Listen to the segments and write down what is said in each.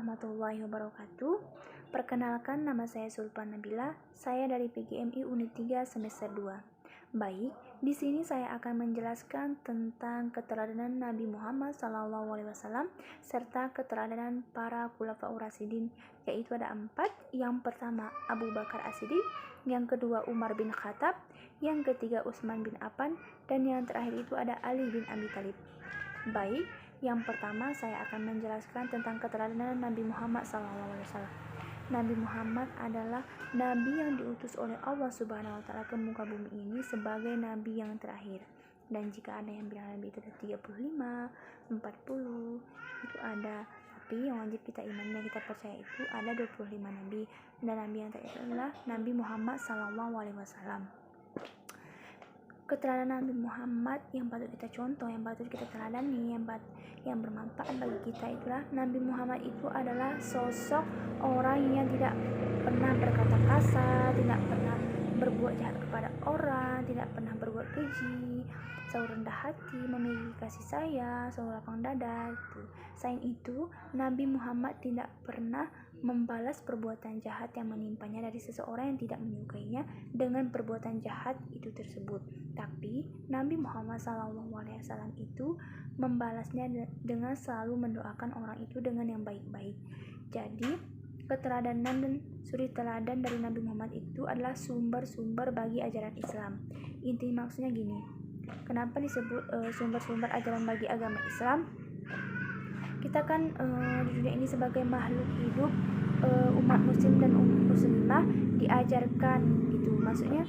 warahmatullahi wabarakatuh. Perkenalkan, nama saya Sulpan Nabila. Saya dari PGMI Unit 3 semester 2. Baik, di sini saya akan menjelaskan tentang keteladanan Nabi Muhammad SAW serta keteladanan para khulafaur rasyidin, yaitu ada 4. Yang pertama Abu Bakar As-Siddiq, yang kedua Umar bin Khattab, yang ketiga Utsman bin Affan, dan yang terakhir itu ada Ali bin Abi Thalib. Baik, yang pertama saya akan menjelaskan tentang keteladanan Nabi Muhammad SAW. Nabi Muhammad adalah nabi yang diutus oleh Allah Subhanahu wa taala ke muka bumi ini sebagai nabi yang terakhir. Dan jika ada yang bilang nabi itu ada 35, 40, itu ada. Tapi yang wajib kita imani dan kita percaya itu ada 25 nabi. Dan nabi yang terakhir adalah Nabi Muhammad SAW. Keteladanan Nabi Muhammad yang patut kita contoh, yang patut kita teladani, yang bermanfaat bagi kita itulah Nabi Muhammad itu adalah sosok orang yang tidak pernah berkata kasar, tidak pernah berbuat jahat kepada orang, tidak pernah berbuat keji, selalu rendah hati, memiliki kasih sayang, selalu lapang dada gitu. Selain itu, Nabi Muhammad tidak pernah membalas perbuatan jahat yang menimpanya dari seseorang yang tidak menyukainya dengan perbuatan jahat itu tersebut. Tapi Nabi Muhammad SAW itu membalasnya dengan selalu mendoakan orang itu dengan yang baik-baik. Jadi keteladanan dan suri teladan dari Nabi Muhammad itu adalah sumber-sumber bagi ajaran Islam. Inti maksudnya gini, kenapa disebut sumber-sumber ajaran bagi agama Islam? Kita kan di dunia ini sebagai makhluk hidup, umat muslim dan umat muslimah diajarkan gitu. Maksudnya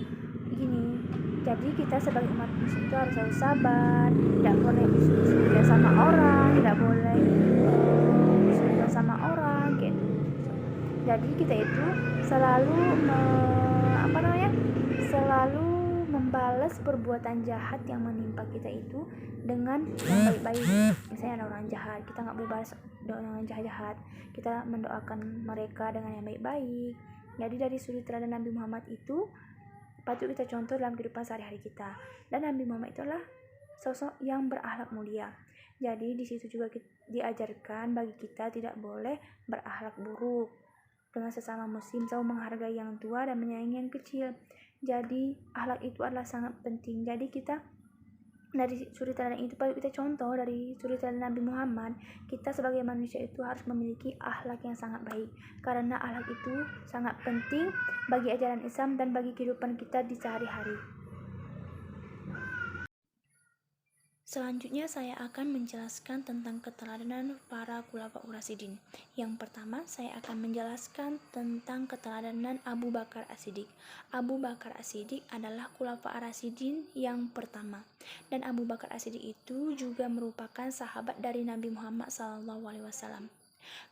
gini, jadi kita sebagai umat muslim itu harus selalu sabar, tidak boleh usul-usul sama orang, tidak boleh usul sama orang gitu. Jadi kita itu selalu selalu membalas perbuatan jahat yang menimpa kita itu dengan yang baik-baik. Misalnya ada orang jahat, kita nggak boleh balas dengan jahat-jahat, kita mendoakan mereka dengan yang baik-baik. Jadi dari suri teladan Nabi Muhammad itu patut kita contoh dalam kehidupan sehari-hari kita. Dan Nabi Muhammad itu adalah sosok yang berakhlak mulia. Jadi di situ juga diajarkan bagi kita tidak boleh berakhlak buruk dengan sesama muslim, selalu menghargai yang tua dan menyayangi yang kecil. Jadi akhlak itu adalah sangat penting. Jadi kita dari suri teladan itu patut kita contoh dari suri teladan Nabi Muhammad. Kita sebagai manusia itu harus memiliki akhlak yang sangat baik, karena akhlak itu sangat penting bagi ajaran Islam dan bagi kehidupan kita di sehari-hari. Selanjutnya saya akan menjelaskan tentang keteladanan para khulafaur rasyidin. Yang pertama saya akan menjelaskan tentang keteladanan Abu Bakar As-Siddiq. Abu Bakar As-Siddiq adalah khulafaur rasyidin yang pertama. Dan Abu Bakar As-Siddiq itu juga merupakan sahabat dari Nabi Muhammad SAW.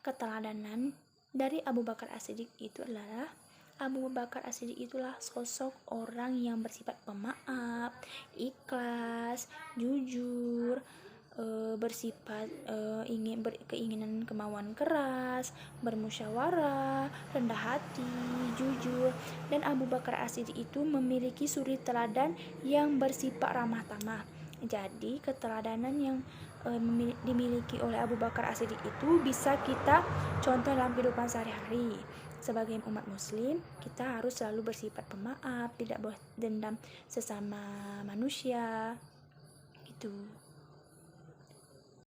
Keteladanan dari Abu Bakar As-Siddiq itu adalah Abu Bakar As-Siddiq itulah sosok orang yang bersifat pemaaf, ikhlas, jujur, bersifat ingin berkeinginan kemauan keras, bermusyawarah, rendah hati, jujur. Dan Abu Bakar As-Siddiq itu memiliki suri teladan yang bersifat ramah tamah. Jadi keteladanan yang dimiliki oleh Abu Bakar As-Siddiq itu bisa kita contoh dalam kehidupan sehari-hari. Sebagai umat muslim, kita harus selalu bersifat pemaaf, tidak boleh dendam sesama manusia gitu.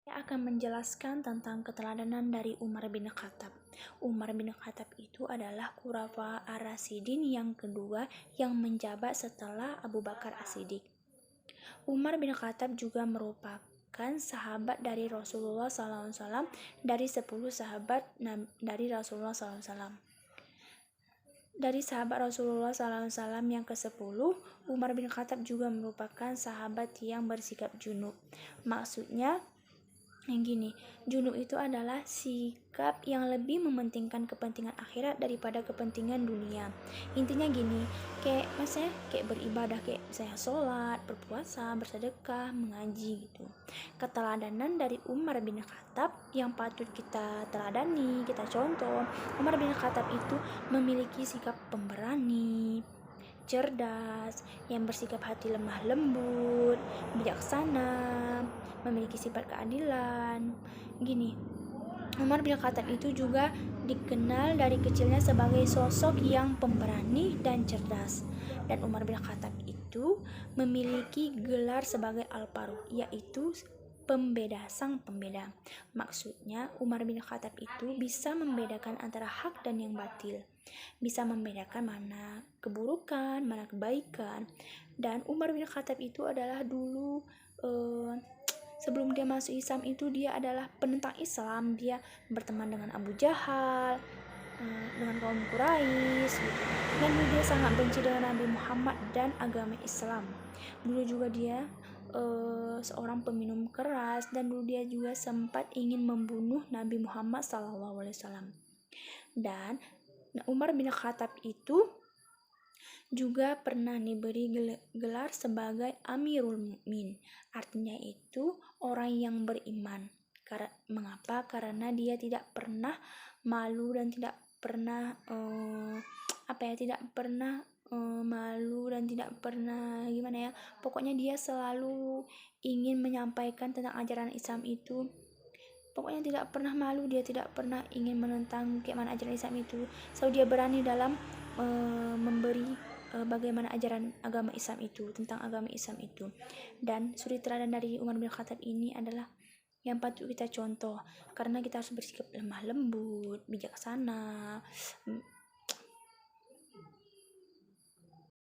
Saya akan menjelaskan tentang keteladanan dari Umar bin Khattab. Umar bin Khattab itu adalah khulafaur rasyidin yang kedua yang menjabat setelah Abu Bakar As-Siddiq. Umar bin Khattab juga merupakan sahabat dari Rasulullah SAW, dari 10 sahabat dari Rasulullah SAW. Dari sahabat Rasulullah SAW yang ke-10, Umar bin Khattab juga merupakan sahabat yang bersikap junub. Maksudnya yang gini, junub itu adalah sikap yang lebih mementingkan kepentingan akhirat daripada kepentingan dunia. Intinya gini, kayak beribadah, kayak misalnya sholat, berpuasa, bersedekah, mengaji gitu. Keteladanan dari Umar bin Khattab yang patut kita teladani, kita contoh. Umar bin Khattab itu memiliki sikap pemberani, cerdas, yang bersikap hati lemah lembut, bijaksana, memiliki sifat keadilan. Gini, Umar bin Khattab itu juga dikenal dari kecilnya sebagai sosok yang pemberani dan cerdas. Dan Umar bin Khattab itu memiliki gelar sebagai Al-Faruq, yaitu pembeda, sang pembeda. Maksudnya Umar bin Khattab itu bisa membedakan antara hak dan yang batil, bisa membedakan mana keburukan, mana kebaikan. Dan Umar bin Khattab itu adalah dulu sebelum dia masuk Islam itu dia adalah penentang Islam. Dia berteman dengan Abu Jahal, dengan kaum Quraisy gitu. Dan dia sangat benci dengan Nabi Muhammad dan agama Islam. Dulu juga dia seorang peminum keras, dan dulu dia juga sempat ingin membunuh Nabi Muhammad SAW. Dan Umar bin Khattab itu juga pernah diberi gelar sebagai Amirul Mukmin, artinya itu orang yang beriman. Mengapa? Karena dia tidak pernah malu dan tidak pernah malu dan tidak pernah gimana ya, pokoknya dia selalu ingin menyampaikan tentang ajaran Islam itu. Pokoknya tidak pernah malu, dia tidak pernah ingin menentang bagaimana ajaran Islam itu. So dia berani dalam memberi bagaimana ajaran agama Islam itu, tentang agama Islam itu. Dan suri teladan dari Umar bin Khattab ini adalah yang patut kita contoh, karena kita harus bersikap lemah lembut, bijaksana.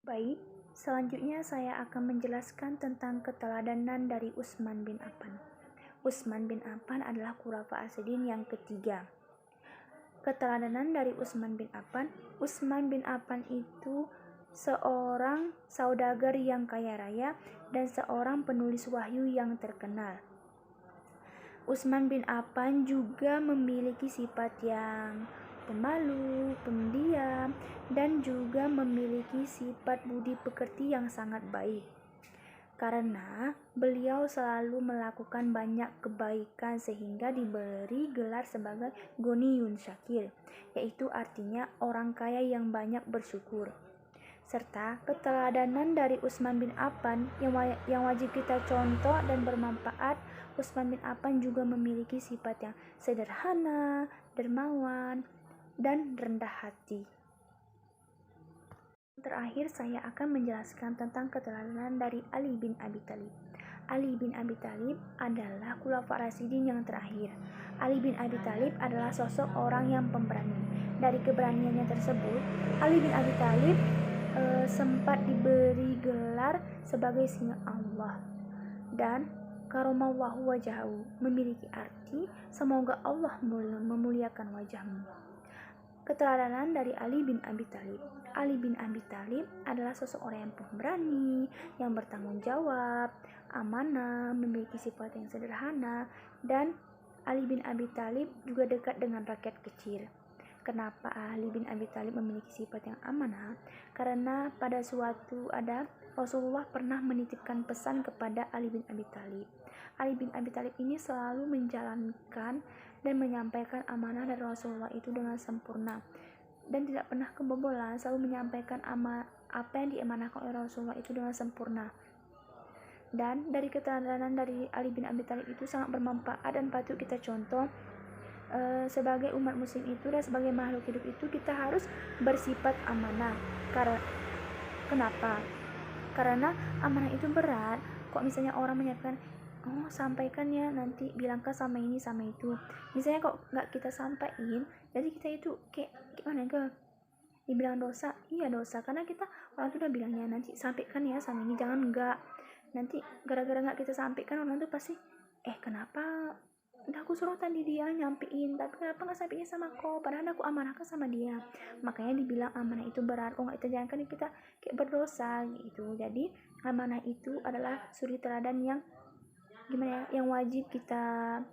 Baik, selanjutnya saya akan menjelaskan tentang keteladanan dari Utsman bin Affan. Utsman bin Affan adalah Khulafa Rasyidin yang ketiga. Keteladanan dari Utsman bin Affan. Utsman bin Affan itu seorang saudagar yang kaya raya dan seorang penulis wahyu yang terkenal. Utsman bin Affan juga memiliki sifat yang pemalu, pendiam, dan juga memiliki sifat budi pekerti yang sangat baik. Karena beliau selalu melakukan banyak kebaikan sehingga diberi gelar sebagai Ghaniyun Syakir, yaitu artinya orang kaya yang banyak bersyukur. Serta keteladanan dari Utsman bin Affan yang wajib kita contoh dan bermanfaat. Utsman bin Affan juga memiliki sifat yang sederhana, dermawan, dan rendah hati. Terakhir saya akan menjelaskan tentang keteladanan dari Ali bin Abi Thalib. Ali bin Abi Thalib adalah Khulafa Rasyidin yang terakhir. Ali bin Abi Thalib adalah sosok orang yang pemberani. Dari keberaniannya tersebut, Ali bin Abi Thalib sempat diberi gelar sebagai singa Allah, dan karomallahu wajahu memiliki arti semoga Allah memuliakan wajahmu. Keteladanan dari Ali bin Abi Thalib. Ali bin Abi Thalib adalah sosok orang yang pemberani, yang bertanggung jawab, amanah, memiliki sifat yang sederhana, dan Ali bin Abi Thalib juga dekat dengan rakyat kecil. Kenapa Ali bin Abi Thalib memiliki sifat yang amanah? Karena pada suatu Rasulullah pernah menitipkan pesan kepada Ali bin Abi Thalib. Ali bin Abi Thalib ini selalu menjalankan dan menyampaikan amanah dari Rasulullah itu dengan sempurna dan tidak pernah kebobolan, selalu menyampaikan apa yang diamanahkan oleh Rasulullah itu dengan sempurna. Dan dari keteladanan dari Ali bin Abi Thalib itu sangat bermanfaat dan patut kita contoh. Sebagai umat muslim itu dan sebagai makhluk hidup itu kita harus bersifat amanah. Kenapa? Karena amanah itu berat. Kok misalnya orang menyatakan, sampaikan ya, nanti bilangkan sama ini sama itu. Misalnya kok nggak kita sampaikan, jadi kita itu kayak gimana ke? Dibilang dosa, iya dosa. Karena kita orang tuh udah bilangnya nanti sampaikan ya sama ini, jangan enggak. Nanti gara-gara nggak kita sampaikan, orang tuh pasti kenapa udah aku suruh tadi dia nyampein, tapi kenapa nggak sampainya sama aku, padahal aku amanahkan sama dia. Makanya dibilang amanah itu berat. Nggak kita jangankan kita kayak berdosa gitu. Jadi amanah itu adalah suri teladan yang gimana ya, yang wajib kita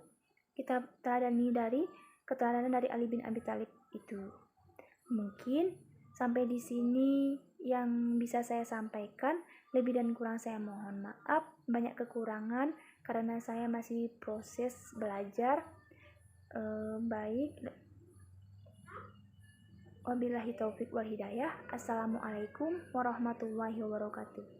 teladani dari keteladanan dari Ali bin Abi Thalib itu. Mungkin sampai di sini yang bisa saya sampaikan. Lebih dan kurang saya mohon maaf, banyak kekurangan karena saya masih proses belajar. Baik, wabillahi taufik wal hidayah. Assalamualaikum warahmatullahi wabarakatuh.